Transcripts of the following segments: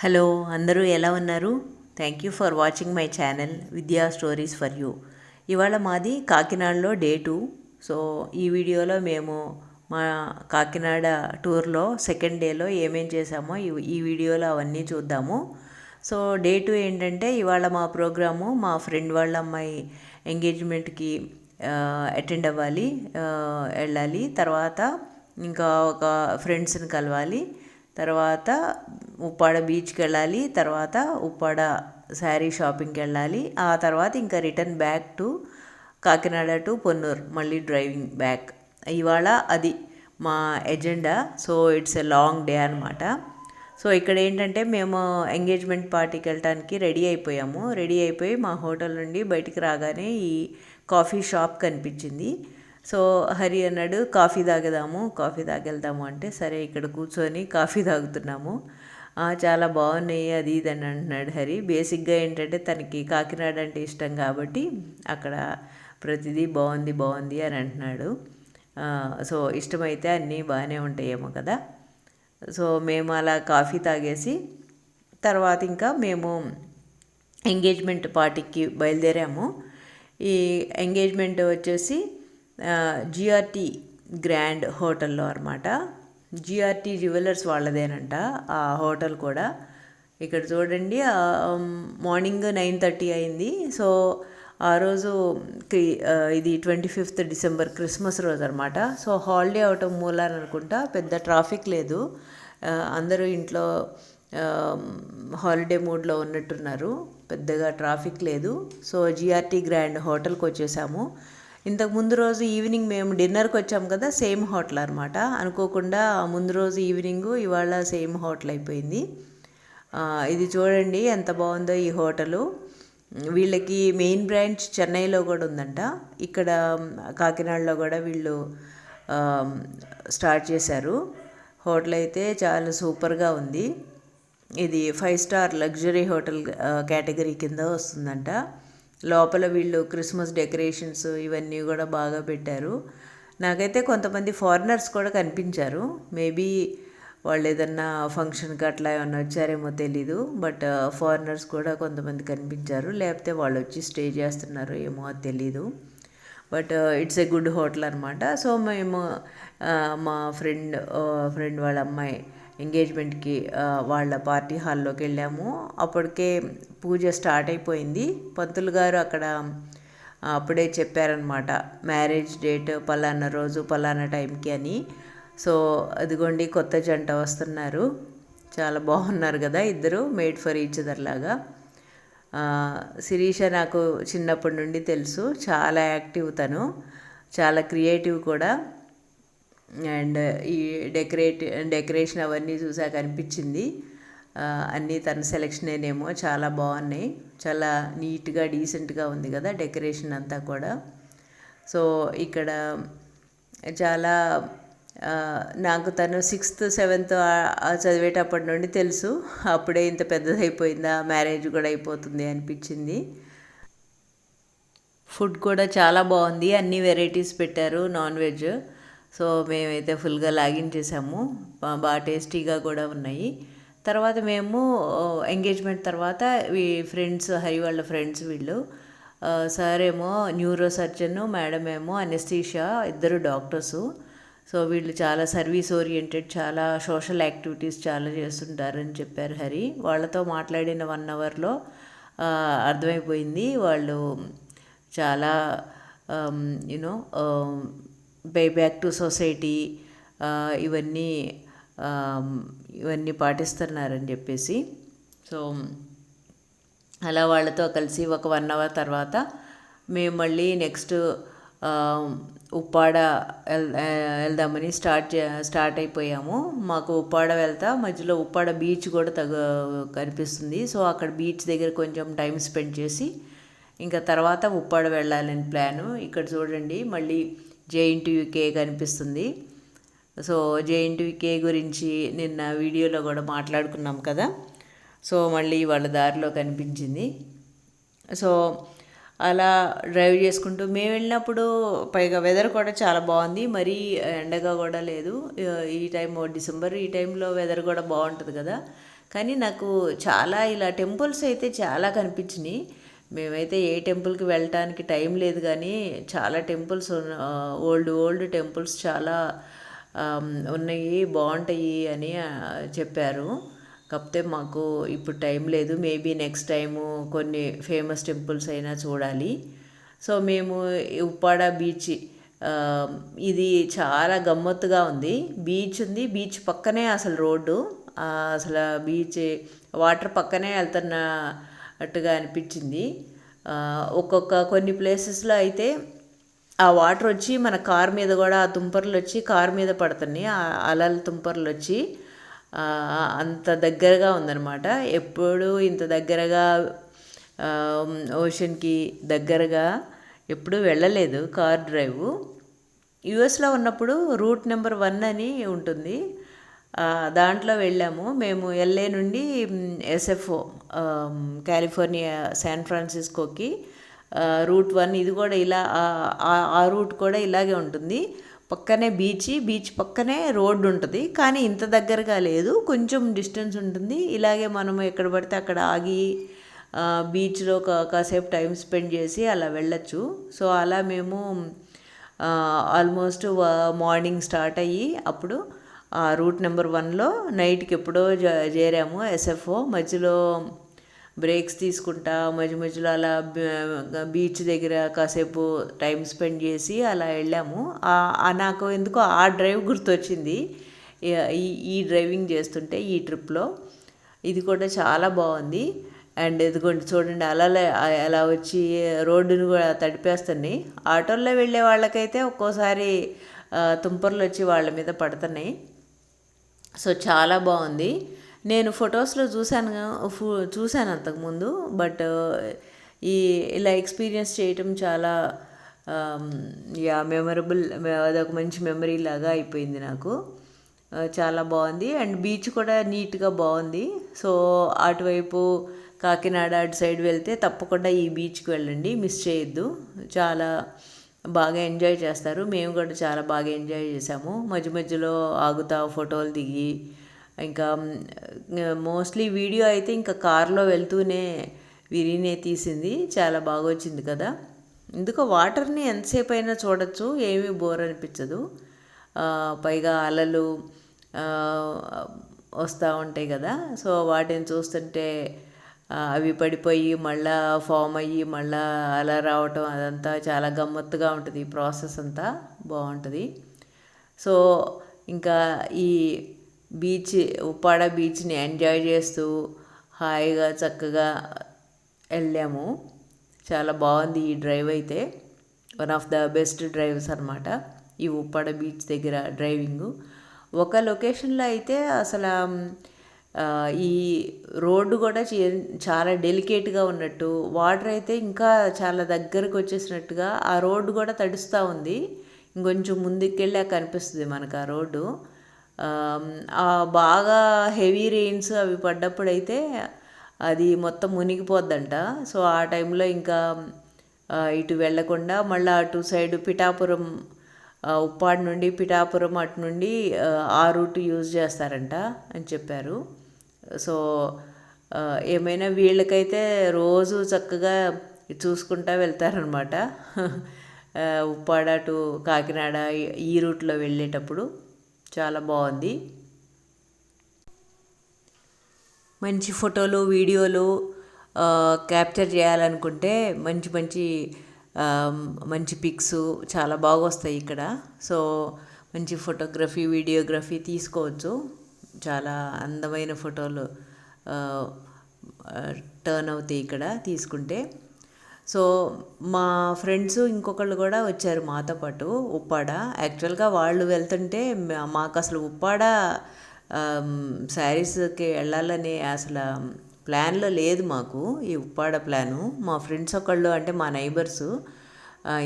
Hello అందరూ ఎలా ఉన్నారు? Thank you for watching my channel విద్యా స్టోరీస్ ఫర్ యూ. ఇవాళ మాది కాకినాడలో డే 2. సో ఈ వీడియోలో మేము మా కాకినాడ టూర్లో సెకండ్ డేలో ఏమేం చేసామో ఈ వీడియోలో అవన్నీ చూద్దాము. సో డే 2 ఏంటంటే ఇవాళ మా ప్రోగ్రాము మా ఫ్రెండ్ వాళ్ళ అమ్మాయి ఎంగేజ్మెంట్కి అటెండ్ అవ్వాలి, వెళ్ళాలి. తర్వాత ఇంకా ఒక ఫ్రెండ్స్ని కలవాలి. తర్వాత ఉప్పాడ బీచ్కి వెళ్ళాలి. తర్వాత ఉప్పాడ శారీ షాపింగ్కి వెళ్ళాలి. ఆ తర్వాత ఇంకా return back to Kakinada to Ponnur, మళ్ళీ డ్రైవింగ్ బ్యాక్. ఇవాళ అది మా agenda. So it's a long day అనమాట. సో ఇక్కడ ఏంటంటే మేము ఎంగేజ్మెంట్ పార్టీకి వెళ్ళటానికి రెడీ అయిపోయాము. రెడీ అయిపోయి మా హోటల్ నుండి బయటికి రాగానే ఈ కాఫీ షాప్ కనిపించింది. సో హరి అన్నాడు, కాఫీ తాగెళ్దాము అంటే సరే ఇక్కడ కూర్చొని కాఫీ తాగుతున్నాము. చాలా బాగున్నాయి అది ఇది అని అంటున్నాడు హరి. బేసిక్గా ఏంటంటే తనకి కాకినాడ అంటే ఇష్టం కాబట్టి అక్కడ ప్రతిదీ బాగుంది అని అంటున్నాడు. సో ఇష్టమైతే అన్నీ బాగానే ఉంటాయేమో కదా. సో మేము అలా కాఫీ తాగేసి తర్వాత ఇంకా మేము ఎంగేజ్మెంట్ పార్టీకి బయలుదేరాము. ఈ ఎంగేజ్మెంట్ వచ్చేసి జిఆర్టీ గ్రాండ్ హోటల్లో అనమాట. జిఆర్టీ జ్యువెలర్స్ వాళ్ళదేనంట ఆ హోటల్ కూడా. ఇక్కడ చూడండి, మార్నింగ్ 9:30 అయింది. సో ఆ రోజు ఇది 25th డిసెంబర్ క్రిస్మస్ రోజు అనమాట. సో హాలిడే అవటం మూలాన్ని అనుకుంటా పెద్ద ట్రాఫిక్ లేదు. అందరూ ఇంట్లో హాలిడే మూడ్లో ఉన్నట్టున్నారు, పెద్దగా ట్రాఫిక్ లేదు. సో జిఆర్టీ గ్రాండ్ హోటల్కి వచ్చేసాము. ఇంతకు ముందు రోజు ఈవినింగ్ మేము డిన్నర్కి వచ్చాము కదా, సేమ్ హోటల్ అనమాట. అనుకోకుండా ముందు రోజు ఈవినింగు ఇవాళ సేమ్ హోటల్ అయిపోయింది. ఇది చూడండి ఎంత బాగుందో ఈ హోటలు. వీళ్ళకి మెయిన్ బ్రాంచ్ చెన్నైలో కూడా ఉందంట. ఇక్కడ కాకినాడలో కూడా వీళ్ళు స్టార్ట్ చేశారు. హోటల్ అయితే చాలా సూపర్గా ఉంది. ఇది 5 స్టార్ లగ్జరీ హోటల్ కేటగిరీ కింద వస్తుందంట. లోపల వీళ్ళు క్రిస్మస్ డెకరేషన్స్ ఇవన్నీ కూడా బాగా పెట్టారు. నాకైతే కొంతమంది ఫారినర్స్ కూడా కనిపించారు. మేబీ వాళ్ళు ఏదన్నా ఫంక్షన్కి అట్లా ఏమన్నా వచ్చారేమో తెలీదు. బట్ ఫారినర్స్ కూడా కొంతమంది కనిపించారు. లేకపోతే వాళ్ళు వచ్చి స్టే చేస్తున్నారు ఏమో అది తెలీదు. But it's a good hotel అనమాట. సో మేము మా ఫ్రెండ్ వాళ్ళ అమ్మాయి ఎంగేజ్మెంట్కి వాళ్ళ పార్టీ హాల్లోకి వెళ్ళాము. అప్పటికే పూజ స్టార్ట్ అయిపోయింది. పంతులు గారు అక్కడ అప్పుడే చెప్పారనమాట, మ్యారేజ్ డేట్ పలానా రోజు పలానా టైంకి అని. సో అదిగోండి కొత్త జంట వస్తున్నారు. చాలా బాగున్నారు కదా ఇద్దరు, మేడ్ ఫర్ ఈచ్ అదర్ లాగా. శిరీష నాకు చిన్నప్పటి నుండి తెలుసు, చాలా యాక్టివ్ తను, చాలా క్రియేటివ్ కూడా. అండ్ ఈ డెకరేషన్ అవన్నీ చూసాక అనిపించింది అన్నీ తన సెలెక్షనేనేమో. చాలా బాగున్నాయి, చాలా నీట్గా డీసెంట్గా ఉంది కదా డెకరేషన్ అంతా కూడా. సో ఇక్కడ చాలా నాకు తను 6th 7th చదివేటప్పటి నుండి తెలుసు. అప్పుడే ఇంత పెద్దదైపోయిందా, మ్యారేజ్ కూడా అయిపోతుంది అనిపించింది. ఫుడ్ కూడా చాలా బాగుంది, అన్ని వెరైటీస్ పెట్టారు నాన్ వెజ్. సో మేమైతే ఫుల్గా లాగించేసాము, బాగా టేస్టీగా కూడా ఉన్నాయి. తర్వాత మేము ఎంగేజ్మెంట్ తర్వాత హరి వాళ్ళ ఫ్రెండ్స్ వీళ్ళు, సార్ ఏమో న్యూరో సర్జన్, మేడం ఏమో అనెస్థీషియా, ఇద్దరు డాక్టర్సు. సో వీళ్ళు చాలా సర్వీస్ ఓరియంటెడ్, చాలా సోషల్ యాక్టివిటీస్ చాలా చేస్తుంటారని చెప్పారు హరి. వాళ్ళతో మాట్లాడిన 1 అవర్లో అర్థమైపోయింది వాళ్ళు చాలా you know pay back to society ఇవన్నీ పాటిస్తున్నారని చెప్పేసి. సో అలా వాళ్ళతో కలిసి ఒక 1 అవర్ తర్వాత మేము మళ్ళీ నెక్స్ట్ ఉప్పాడ వెళ్దామని స్టార్ట్ అయిపోయాము. మాకు ఉప్పాడ వెళ్తా మధ్యలో ఉప్పాడ బీచ్ కూడా కనిపిస్తుంది. సో అక్కడ బీచ్ దగ్గర కొంచెం టైం స్పెండ్ చేసి ఇంకా తర్వాత ఉప్పాడ వెళ్ళాలని ప్లాను. ఇక్కడ చూడండి మళ్ళీ జేఎన్టీయూకే కనిపిస్తుంది. సో జేఎన్టీయూకే గురించి నిన్న వీడియోలో కూడా మాట్లాడుకున్నాం కదా. సో మళ్ళీ వాళ్ళ దారిలో కనిపించింది. సో అలా డ్రైవ్ చేసుకుంటూ మేము వెళ్ళినప్పుడు పైగా వెదర్ కూడా చాలా బాగుంది, మరీ ఎండగా కూడా లేదు. ఈ టైం డిసెంబర్, ఈ టైంలో వెదర్ కూడా బాగుంటుంది కదా. కానీ నాకు చాలా ఇలా టెంపుల్స్ అయితే చాలా కనిపించినాయి. మేమైతే ఏ టెంపుల్కి వెళ్ళటానికి టైం లేదు, కానీ చాలా టెంపుల్స్ ఓల్డ్ టెంపుల్స్ చాలా ఉన్నాయి, బాగుంటాయి అని చెప్పారు. కాకపోతే మాకు ఇప్పుడు టైం లేదు. మేబీ నెక్స్ట్ టైము కొన్ని ఫేమస్ టెంపుల్స్ అయినా చూడాలి. సో మేము ఉప్పాడ బీచ్, ఇది చాలా గమ్మత్తుగా ఉంది. బీచ్ ఉంది, బీచ్ పక్కనే అసలు రోడ్డు, అసలు బీచ్ వాటర్ పక్కనే వెళ్తున్నట్టుగా అనిపించింది. కొన్ని ప్లేసెస్లో అయితే ఆ వాటర్ వచ్చి మన కార్ మీద కూడా, ఆ తుంపర్లు వచ్చి కార్ మీద పడుతున్నాయి, ఆ అలల తుంపర్లు వచ్చి. అంత దగ్గరగా ఉందన్నమాట. ఎప్పుడు ఇంత దగ్గరగా ఓషన్కి దగ్గరగా ఎప్పుడు వెళ్ళలేదు కార్ డ్రైవ్. యుఎస్లో ఉన్నప్పుడు రూట్ నెంబర్ 1 అని ఉంటుంది, దాంట్లో వెళ్ళాము మేము. ఎల్ఏ నుండి ఎస్ఎఫ్ఓ కాలిఫోర్నియా శాన్ ఫ్రాన్సిస్కోకి రూట్ 1. ఇది కూడా ఇలా ఆ రూట్ కూడా ఇలాగే ఉంటుంది. పక్కనే బీచ్ పక్కనే రోడ్డు ఉంటుంది, కానీ ఇంత దగ్గరగా లేదు, కొంచెం డిస్టెన్స్ ఉంటుంది. ఇలాగే మనం ఎక్కడ పడితే అక్కడ ఆగి బీచ్లో కాసేపు టైం స్పెండ్ చేసి అలా వెళ్ళచ్చు. సో అలా మేము ఆల్మోస్ట్ మార్నింగ్ స్టార్ట్ అయ్యి అప్పుడు రూట్ నెంబర్ 1లో నైట్కి ఎప్పుడో చేరాము ఎస్ఎఫ్ఓ. మధ్యలో బ్రేక్స్ తీసుకుంటా మధ్యలో అలా బీచ్ దగ్గర కాసేపు టైం స్పెండ్ చేసి అలా వెళ్ళాము. నాకు ఎందుకో ఆ డ్రైవ్ గుర్తొచ్చింది ఈ డ్రైవింగ్ చేస్తుంటే ఈ ట్రిప్లో. ఇది కూడా చాలా బాగుంది. అండ్ ఇదిగోండి చూడండి, అలా వచ్చి రోడ్డును కూడా తడిపేస్తున్నాయి. ఆటోల్లో వెళ్ళే వాళ్ళకైతే ఒక్కోసారి తుంపర్లు వచ్చి వాళ్ళ మీద పడుతున్నాయి. సో చాలా బాగుంది. నేను ఫొటోస్లో చూశాను అంతకుముందు, బట్ ఇలా ఎక్స్పీరియన్స్ చేయటం చాలా మెమరబుల్, అదొక మంచి మెమరీ లాగా అయిపోయింది నాకు. చాలా బాగుంది. అండ్ బీచ్ కూడా నీట్గా బాగుంది. సో అటువైపు కాకినాడ అటు సైడ్ వెళ్తే తప్పకుండా ఈ బీచ్కి వెళ్ళండి, మిస్ చేయొద్దు. చాలా బాగా ఎంజాయ్ చేస్తారు. మేము కూడా చాలా బాగా ఎంజాయ్ చేసాము. మధ్యలో ఆగుతా ఫోటోలు దిగి, ఇంకా మోస్ట్లీ వీడియో అయితే ఇంకా కార్లో వెళ్తూనే విరినే తీసింది. చాలా బాగా వచ్చింది కదా. ఎందుకో వాటర్ని ఎంతసేపు అయినా చూడొచ్చు, ఏమీ బోర్ అనిపించదు. పైగా అలలు వస్తూ ఉంటాయి కదా, సో వాటిని చూస్తుంటే అవి పడిపోయి మళ్ళా ఫామ్ అయ్యి మళ్ళా అలా రావటం, అదంతా చాలా గమ్మత్తుగా ఉంటుంది. ఈ ప్రాసెస్ అంతా బాగుంటుంది. సో ఇంకా ఈ ఉప్పాడ బీచ్ని ఎంజాయ్ చేస్తూ హాయిగా చక్కగా వెళ్ళాము. చాలా బాగుంది ఈ డ్రైవ్ అయితే. One of the best drives అనమాట ఈ ఉప్పాడ బీచ్ దగ్గర డ్రైవింగు. ఒక లొకేషన్లో అయితే అసలు ఈ రోడ్డు కూడా చాలా డెలికేట్గా ఉన్నట్టు, వాటర్ అయితే ఇంకా చాలా దగ్గరకు వచ్చేసినట్టుగా ఆ రోడ్డు కూడా తడుస్తూ ఉంది. ఇంకొంచెం ముందుకెళ్ళాక కనిపిస్తుంది మనకు ఆ రోడ్డు. బాగా హెవీ రెయిన్స్ అవి పడ్డప్పుడైతే అది మొత్తం మునిగిపోద్దంట. సో ఆ టైంలో ఇంకా ఇటు వెళ్ళకుండా మళ్ళీ అటు సైడు పిఠాపురం, ఉప్పాడు నుండి పిఠాపురం అటు నుండి ఆ రూట్ యూజ్ చేస్తారంట అని చెప్పారు. సో ఏమైనా వీళ్ళకైతే రోజు చక్కగా చూసుకుంటూ వెళ్తారనమాట. ఉప్పాడ టు కాకినాడ ఈ రూట్లో వెళ్ళేటప్పుడు చాలా బాగుంది. మంచి ఫోటోలు వీడియోలు క్యాప్చర్ చేయాలనుకుంటే మంచి పిక్స్ చాలా బాగా వస్తాయి ఇక్కడ. సో మంచి ఫోటోగ్రఫీ వీడియోగ్రఫీ తీసుకోవచ్చు. చాలా అందమైన ఫోటోలు టర్న్ అవుతాయి ఇక్కడ తీసుకుంటే. సో మా ఫ్రెండ్స్ ఇంకొకళ్ళు కూడా వచ్చారు మాతో పాటు ఉప్పాడ. యాక్చువల్గా వాళ్ళు వెళ్తుంటే మాకు అసలు ఉప్పాడ శారీస్కి వెళ్ళాలని అసలు ప్లాన్లో లేదు మాకు ఈ ఉప్పాడ ప్లాను. మా ఫ్రెండ్స్ ఒకళ్ళు, అంటే మా నైబర్సు,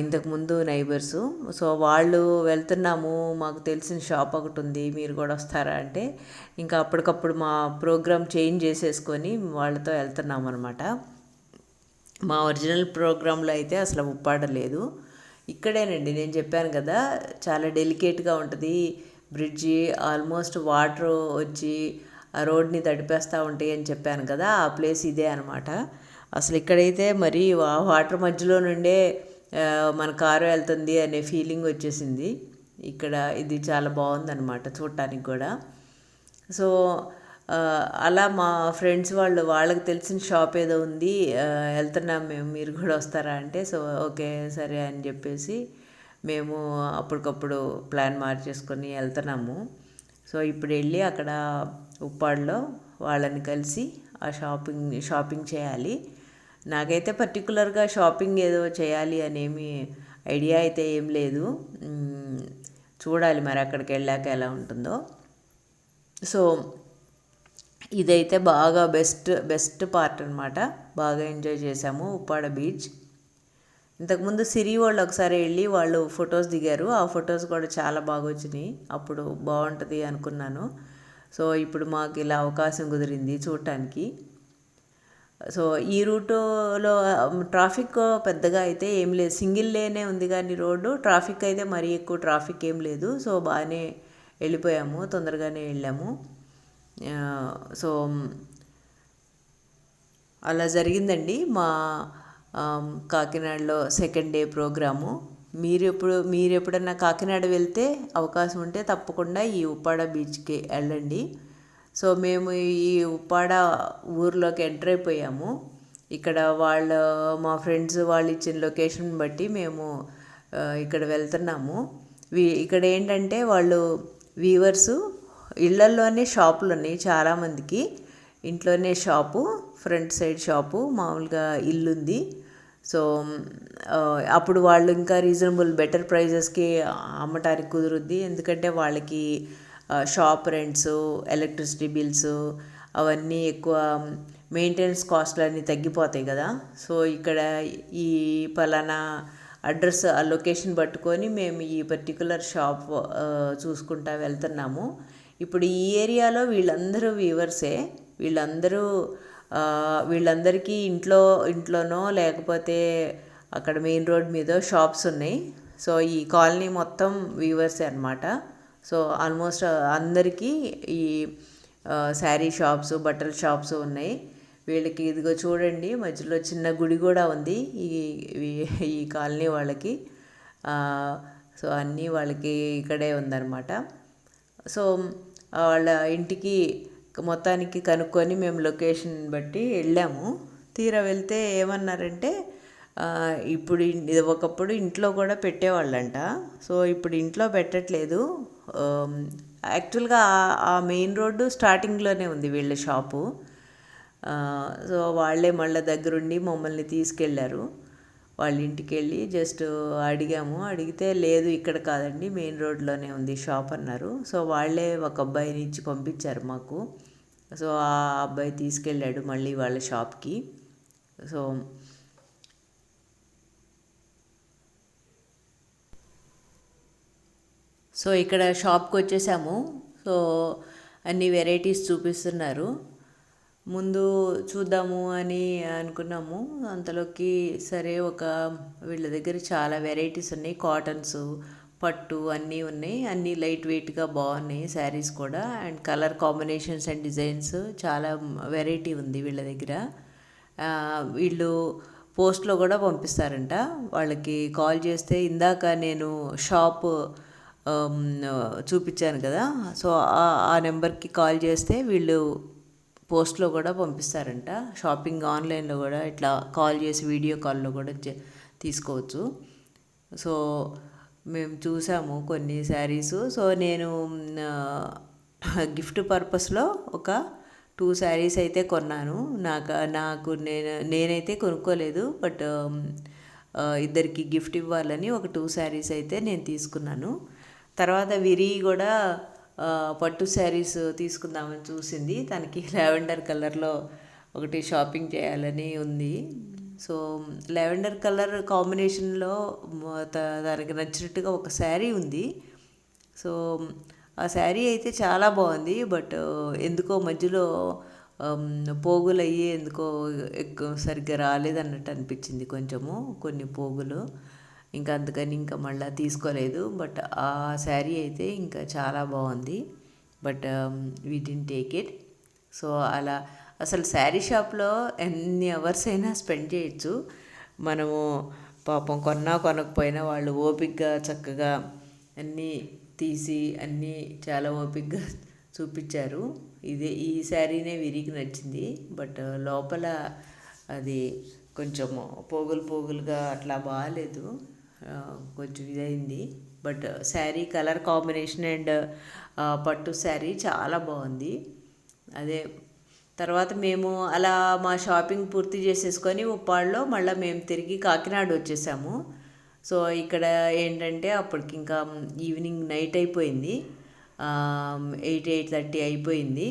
ఇంతకుముందు నైబర్సు. సో వాళ్ళు వెళ్తున్నాము, మాకు తెలిసిన షాప్ ఒకటి ఉంది, మీరు కూడా వస్తారా అంటే ఇంకా అప్పటికప్పుడు మా ప్రోగ్రామ్ చేంజ్ చేసేసుకొని వాళ్ళతో వెళ్తున్నాము అనమాట. మా ఒరిజినల్ ప్రోగ్రాంలో అయితే అసలు ఉప్పాడ లేదు. ఇక్కడేనండి నేను చెప్పాను కదా, చాలా డెలికేట్గా ఉంటుంది బ్రిడ్జి. ఆల్మోస్ట్ వాటర్ వచ్చి ఆ రోడ్ని తడిపేస్తూ ఉంటాయి అని చెప్పాను కదా, ఆ ప్లేస్ ఇదే అనమాట. అసలు ఇక్కడైతే మరి వాటర్ మధ్యలో నుండే మన కారు వెళ్తుంది అనే ఫీలింగ్ వచ్చేసింది. ఇక్కడ ఇది చాలా బాగుందన్నమాట చూడటానికి కూడా. సో అలా మా ఫ్రెండ్స్ వాళ్ళకి తెలిసిన షాప్ ఏదో ఉంది, వెళ్తున్నాం మేము, మీరు కూడా వస్తారా అంటే, సో ఓకే సరే అని చెప్పేసి మేము అప్పటికప్పుడు ప్లాన్ మార్చేసుకొని వెళ్తున్నాము. సో ఇప్పుడు వెళ్ళి అక్కడ ఉప్పాడలో వాళ్ళని కలిసి ఆ షాపింగ్ చేయాలి. నాకైతే పర్టికులర్గా షాపింగ్ ఏదో చేయాలి అనేమి ఐడియా అయితే ఏం లేదు. చూడాలి మరి అక్కడికి వెళ్ళాక ఎలా ఉంటుందో. సో ఇదైతే బాగా బెస్ట్ పార్ట్ అనమాట. బాగా ఎంజాయ్ చేసాము ఉప్పాడ బీచ్. ఇంతకుముందు సిరి వాళ్ళు ఒకసారి వెళ్ళి వాళ్ళు ఫొటోస్ దిగారు, ఆ ఫొటోస్ కూడా చాలా బాగా వచ్చినాయి. అప్పుడు బాగుంటుంది అనుకున్నాను. సో ఇప్పుడు మాకు ఇలా అవకాశం కుదిరింది చూడటానికి. సో ఈ రూట్లో ట్రాఫిక్ పెద్దగా అయితే ఏం లేదు, సింగిల్ లేనే ఉంది కానీ రోడ్డు ట్రాఫిక్ అయితే మరీ ఎక్కువ ట్రాఫిక్ ఏం లేదు. సో బాగానే వెళ్ళిపోయాము, తొందరగానే వెళ్ళాము. సో అలా జరిగిందండి మా కాకినాడలో సెకండ్ డే ప్రోగ్రాము. మీరు ఎప్పుడన్నా కాకినాడ వెళ్తే అవకాశం ఉంటే తప్పకుండా ఈ ఉప్పాడ బీచ్కి వెళ్ళండి. సో మేము ఈ ఉప్పాడ ఊర్లోకి ఎంటర్ అయిపోయాము. ఇక్కడ మా ఫ్రెండ్స్ వాళ్ళు ఇచ్చిన లొకేషన్ బట్టి మేము ఇక్కడ వెళ్తున్నాము. ఇక్కడ ఏంటంటే వాళ్ళు వీవర్సు, ఇళ్లల్లోనే షాపులు ఉన్నాయి చాలామందికి. ఇంట్లోనే షాపు, ఫ్రంట్ సైడ్ షాపు, మామూలుగా ఇల్లుంది. సో అప్పుడు వాళ్ళు ఇంకా రీజనబుల్ బెటర్ ప్రైజెస్కి అమ్మటానికి కుదురుద్ది. ఎందుకంటే వాళ్ళకి షాప్ రెంట్స్, ఎలక్ట్రిసిటీ బిల్స్ అవన్నీ ఎక్కువ, మెయింటెనెన్స్ కాస్ట్లు అన్నీ తగ్గిపోతాయి కదా. సో ఇక్కడ ఈ పలానా అడ్రస్, ఆ లొకేషన్ పట్టుకొని మేము ఈ పర్టికులర్ షాప్ చూసుకుంటా వెళ్తున్నాము. ఇప్పుడు ఈ ఏరియాలో వీళ్ళందరూ వీవర్సే. వీళ్ళందరికీ ఇంట్లోనో లేకపోతే అక్కడ మెయిన్ రోడ్ మీద షాప్స్ ఉన్నాయి. సో ఈ కాలనీ మొత్తం వీవర్సే అనమాట. సో ఆల్మోస్ట్ అందరికీ ఈ శారీ షాప్స్, బట్టల షాప్స్ ఉన్నాయి. వీళ్ళకి ఇదిగో చూడండి మధ్యలో చిన్న గుడి కూడా ఉంది ఈ కాలనీ వాళ్ళకి. సో అన్నీ వాళ్ళకి ఇక్కడే ఉందన్నమాట. సో వాళ్ళ ఇంటికి మొత్తానికి కనుక్కొని మేము లొకేషన్ బట్టి వెళ్ళాము. తీరా వెళ్తే ఏమన్నారంటే ఒకప్పుడు ఇంట్లో కూడా పెట్టేవాళ్ళంట. సో ఇప్పుడు ఇంట్లో పెట్టట్లేదు. యాక్చువల్గా ఆ మెయిన్ రోడ్డు స్టార్టింగ్లోనే ఉంది వీళ్ళ షాపు. సో వాళ్ళే మళ్ళీ దగ్గరుండి మమ్మల్ని తీసుకెళ్ళారు. వాళ్ళ ఇంటికి వెళ్ళి జస్ట్ అడిగితే లేదు ఇక్కడ కాదండి, మెయిన్ రోడ్లోనే ఉంది షాప్ అన్నారు. సో వాళ్ళే ఒక అబ్బాయిని ఇచ్చి పంపించారు మాకు. సో ఆ అబ్బాయి తీసుకెళ్ళాడు మళ్ళీ వాళ్ళ షాప్కి. సో ఇక్కడ షాప్కి వచ్చేసాము. సో అన్ని వెరైటీస్ చూపిస్తున్నారు. ముందు చూద్దాము అని అనుకున్నాము, అంతలోకి సరే వీళ్ళ దగ్గర చాలా వెరైటీస్ ఉన్నాయి. కాటన్స్, పట్టు అన్నీ ఉన్నాయి. అన్నీ లైట్ వెయిట్గా బాగున్నాయి శారీస్ కూడా. And colour combinations and designs చాలా వెరైటీ ఉంది వీళ్ళ దగ్గర. వీళ్ళు పోస్ట్లో కూడా పంపిస్తారంట. వాళ్ళకి కాల్ చేస్తే, ఇందాక నేను షాప్ చూపించాను కదా, సో ఆ నెంబర్కి కాల్ చేస్తే వీళ్ళు పోస్ట్లో కూడా పంపిస్తారంట. షాపింగ్ ఆన్లైన్లో కూడా ఇట్లా కాల్ చేసి వీడియో కాల్లో కూడా తీసుకోవచ్చు. సో మేము చూసాము కొన్ని శారీస్. సో నేను గిఫ్ట్ పర్పస్లో ఒక 2 శారీస్ అయితే కొన్నాను. నేనైతే కొనుక్కోలేదు, బట్ ఇద్దరికి గిఫ్ట్ ఇవ్వాలని ఒక 2 శారీస్ అయితే నేను తీసుకున్నాను. తర్వాత విరి కూడా పట్టు శారీస్ తీసుకుందామని చూసింది. తనకి లావెండర్ కలర్లో ఒకటి షాపింగ్ చేయాలని ఉంది. సో లావెండర్ కలర్ కాంబినేషన్లో తనకి నచ్చినట్టుగా ఒక శారీ ఉంది. సో ఆ శారీ అయితే చాలా బాగుంది. బట్ ఎందుకో మధ్యలో పోగులు అయ్యి ఎందుకో సరిగ్గా రాలేదన్నట్టు అనిపించింది కొన్ని పోగులు. అందుకని మళ్ళీ తీసుకోలేదు. బట్ ఆ శారీ అయితే ఇంకా చాలా బాగుంది. But we didn't take it. So అలా అసలు శారీ షాప్లో ఎన్ని అవర్స్ అయినా స్పెండ్ చేయొచ్చు. మనము పాపం కొనకపోయినా వాళ్ళు ఓపికగా చక్కగా అన్నీ తీసి అన్నీ చాలా ఓపికగా చూపించారు. ఈ శారీనే వీరికి నచ్చింది. బట్ లోపల అది కొంచెం పోగులుగా అట్లా బాగాలేదు, కొంచెం ఇదైంది. But sari colour combination and పట్టు శారీ చాలా బాగుంది. అదే తర్వాత మేము అలా మా షాపింగ్ పూర్తి చేసేసుకొని ఉప్పాడలో మళ్ళీ మేము తిరిగి కాకినాడ వచ్చేసాము. సో ఇక్కడ ఏంటంటే అప్పటికి ఇంకా ఈవినింగ్ నైట్ అయిపోయింది, 8:30 అయిపోయింది.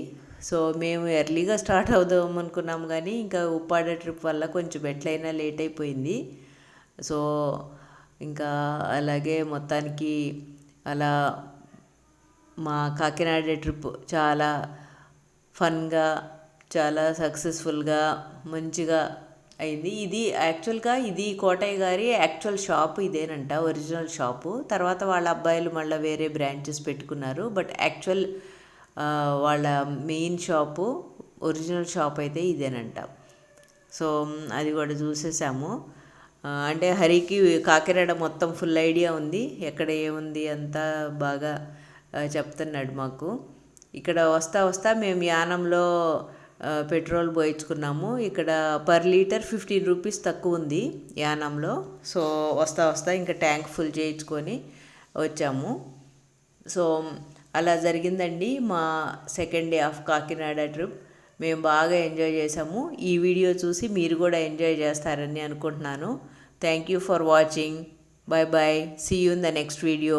సో మేము ఎర్లీగా స్టార్ట్ అవుదాం అనుకున్నాం, కానీ ఇంకా ఉప్పాడ ట్రిప్ వల్ల కొంచెం ఎట్లయినా లేట్ అయిపోయింది. సో ఇంకా అలాగే మొత్తానికి అలా మా కాకినాడ ట్రిప్ చాలా ఫన్గా, చాలా సక్సెస్ఫుల్గా, మంచిగా అయింది. ఇది కోటయ్య గారి యాక్చువల్ షాపు ఇదేనంట, ఒరిజినల్ షాపు. తర్వాత వాళ్ళ అబ్బాయిలు మళ్ళీ వేరే బ్రాంచెస్ పెట్టుకున్నారు. బట్ యాక్చువల్ వాళ్ళ మెయిన్ షాపు, ఒరిజినల్ షాప్ అయితే ఇదేనంట. సో అది కూడా చూసేసాము. అంటే హరికి కాకినాడ మొత్తం ఫుల్ ఐడియా ఉంది, ఎక్కడ ఏముంది అంతా బాగా చెప్తున్నాడు మాకు. ఇక్కడ వస్తా మేము యానంలో పెట్రోల్ పోయించుకున్నాము. ఇక్కడ పర్ లీటర్ 15 రూపీస్ తక్కువ ఉంది యానంలో. సో వస్తా ఇంకా ట్యాంక్ ఫుల్ చేయించుకొని వచ్చాము. సో అలా జరిగిందండి మా second day of Kakinada trip. మేము బాగా ఎంజాయ్ చేసాము. ఈ వీడియో చూసి మీరు కూడా ఎంజాయ్ చేస్తారని అనుకుంటున్నాను. Thank you for watching. Bye bye. See you in the next video.